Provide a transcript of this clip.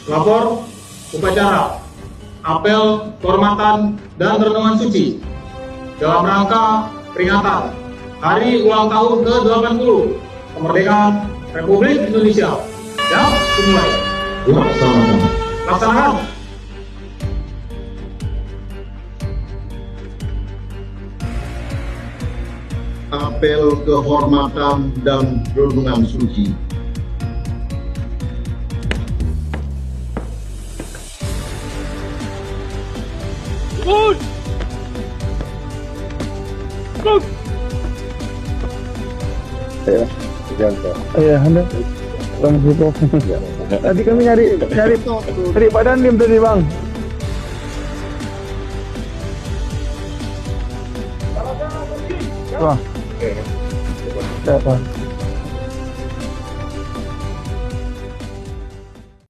Lapor upacara apel kehormatan dan renungan suci dalam rangka peringatan Hari Ulang Tahun ke-80 Kemerdekaan Republik Indonesia yang dimulai. Laksanakan. Apel kehormatan dan renungan suci. Good. Good. Iya, Anda. Bang Sipo. Tadi kami nyari Pak Dandim tadi, Bang. Wah. Ya, Pak.